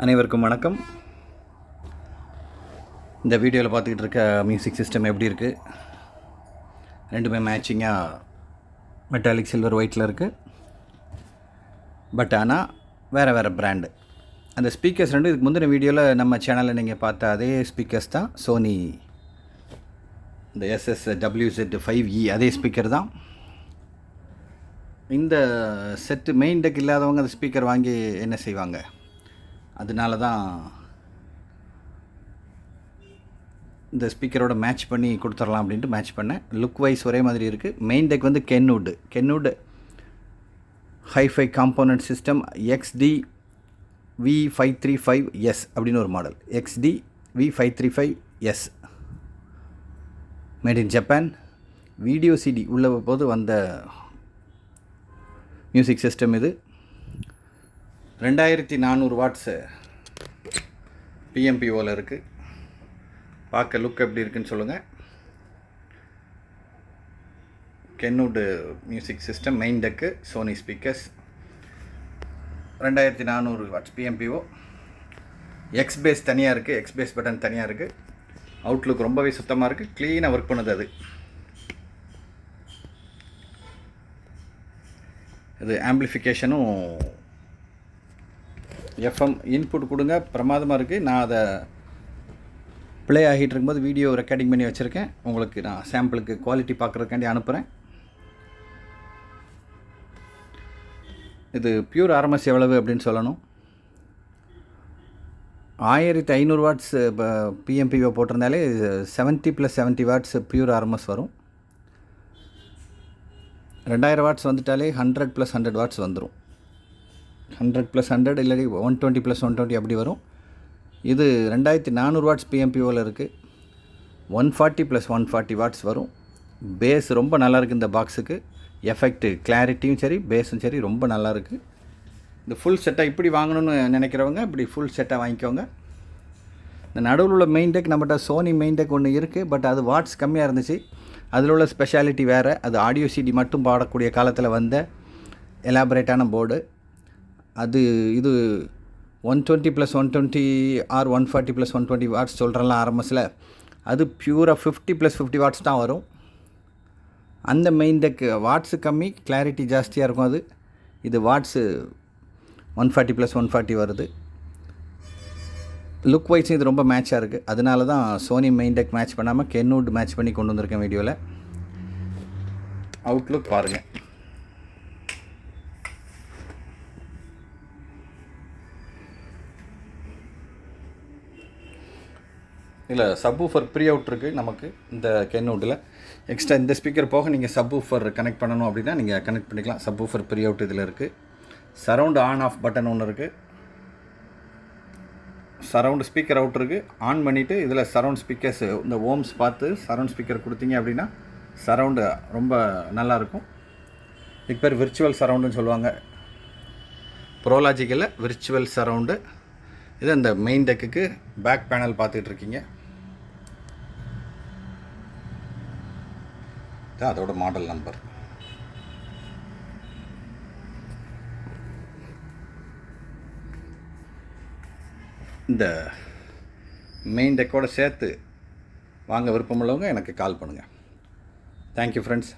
அனைவருக்கும் வணக்கம். இந்த வீடியோவில் பார்த்துக்கிட்டு இருக்க மியூசிக் சிஸ்டம் எப்படி இருக்குது? ரெண்டுமே மேட்சிங்காக மெட்டாலிக் சில்வர் ஒயிட்டில் இருக்குது. பட் ஆனால் வேறு வேறு பிராண்டு. அந்த ஸ்பீக்கர்ஸ் ரெண்டு இதுக்கு முந்தின வீடியோவில் நம்ம சேனலில் நீங்கள் பார்த்த அதே ஸ்பீக்கர்ஸ் தான். சோனி இந்த SSWZ5E அதே ஸ்பீக்கர் தான். இந்த செட்டு மெயின் டெக் இல்லாதவங்க அந்த ஸ்பீக்கர் வாங்கி என்ன செய்வாங்க? அதனால தான் இந்த ஸ்பீக்கரோட மேட்ச் பண்ணி கொடுத்துடலாம் அப்படின்ட்டு மேட்ச் பண்ணேன். லுக் வைஸ் ஒரே மாதிரி இருக்குது. மெயின் டெக் வந்து Kenwood hi-fi component system XD V535S அப்படின்னு ஒரு model. XD V535S made in Japan. Video CD உள்ள போது வந்த மியூசிக் சிஸ்டம் இது. 2400 வாட்ஸு PMPOவில் இருக்குது. பார்க்க லுக் எப்படி இருக்குன்னு சொல்லுங்கள். Kenwood music system main deck Sony speakers 2400 watts PMPO. X-bass தனியாக இருக்குது, எக்ஸ்பேஸ் பட்டன் தனியாக இருக்குது. அவுட்லுக் ரொம்பவே சுத்தமாக இருக்குது, க்ளீனாக ஒர்க் பண்ணுது. அது இது ஆம்பிளிஃபிகேஷனும் FM இன்புட் கொடுங்க, பிரமாதமாக இருக்குது. நான் அதை ப்ளே ஆகிட்டு இருக்கும்போது வீடியோ ரெக்கார்டிங் பண்ணி வச்சுருக்கேன். உங்களுக்கு நான் சாம்பிளுக்கு குவாலிட்டி பார்க்குறதுக்காண்டி அனுப்புகிறேன். இது பியூர் RMS எவ்வளவு அப்படின்னு சொல்லணும். 1500 வாட்ஸ் PMPO போட்டிருந்தாலே 70 + 70 வாட்ஸ் பியூர் RMS வரும். 2000 வாட்ஸ் வந்துட்டாலே 100 + 100 வாட்ஸ் வந்துடும். 100 + 100 இல்லாட்டி 120 + 120 அப்படி வரும். இது 2400 வாட்ஸ் PMPOவில் இருக்குது. 140 + 140 வாட்ஸ் வரும். பேஸ் ரொம்ப நல்லாயிருக்கு. இந்த பாக்ஸுக்கு எஃபெக்ட்டு கிளாரிட்டியும் சரி பேஸும் சரி ரொம்ப நல்லாயிருக்கு. இந்த ஃபுல் செட்டை இப்படி வாங்கணும்னு நினைக்கிறவங்க இப்படி ஃபுல் செட்டை வாங்கிக்கோங்க. இந்த நடுவில் உள்ள மெயின் டெக் நம்மகிட்ட சோனி மெயின் டெக் ஒன்று இருக்குது. பட் அது வாட்ஸ் கம்மியாக இருந்துச்சு. அதில் உள்ள ஸ்பெஷாலிட்டி வேறு. அது ஆடியோ CD மட்டும் பாடக்கூடிய காலத்தில் வந்த எலாபரேட்டான போர்டு. அது இது 120 + 120 ஆர் 140 + 120 வாட்ஸ் சொல்கிறலாம் RMSல. அது பியூராக 50 + 50 வாட்ஸ் தான் வரும். அந்த மெயின் டெக் வாட்ஸு கம்மி, கிளாரிட்டி ஜாஸ்தியாக இருக்கும். இது வாட்ஸு 140 + 140 வருது. லுக் வைஸும் இது ரொம்ப மேட்சாக இருக்குது. அதனால தான் சோனி மெயின் டெக் மேட்ச் பண்ணாமல் கென்வுட் மேட்ச் பண்ணி கொண்டு வந்திருக்கேன் வீடியோவில். அவுட்லுக் பாருங்கள். இல்லை சப்வூஃபர் ப்ரீ அவுட் இருக்குது நமக்கு இந்த கென்வுட்டில். எக்ஸ்ட்ரா இந்த ஸ்பீக்கர் போக நீங்கள் சப்வூஃபர் கனெக்ட் பண்ணணும் அப்படின்னா நீங்கள் கனெக்ட் பண்ணிக்கலாம். சப்வூஃபர் ப்ரீ அவுட் இதில் இருக்குது. சரவுண்ட் ஆன் ஆஃப் பட்டன் ஒன்று இருக்குது. சரவுண்ட் ஸ்பீக்கர் அவுட் இருக்குது. ஆன் பண்ணிவிட்டு இதில் சரவுண்ட் ஸ்பீக்கர்ஸ் இந்த ஓம்ஸ் பார்த்து சரவுண்ட் ஸ்பீக்கர் கொடுத்தீங்க அப்படின்னா சரவுண்டு ரொம்ப நல்லாயிருக்கும். இதுக்கு பேர் விர்ச்சுவல் சரவுண்டுன்னு சொல்லுவாங்க. ப்ரோலாஜிக்கலில் விர்ச்சுவல் சரவுண்டு. இது இந்த மெயின் டெக்குக்கு பேக் பேனல் பார்த்துட்டு இருக்கீங்க. இதுதான் அதோட மாடல் நம்பர். இந்த மெயின் டெக்கோடு சேர்த்து வாங்க விருப்பமுள்ளவங்க எனக்கு கால் பண்ணுங்கள். Thank you friends.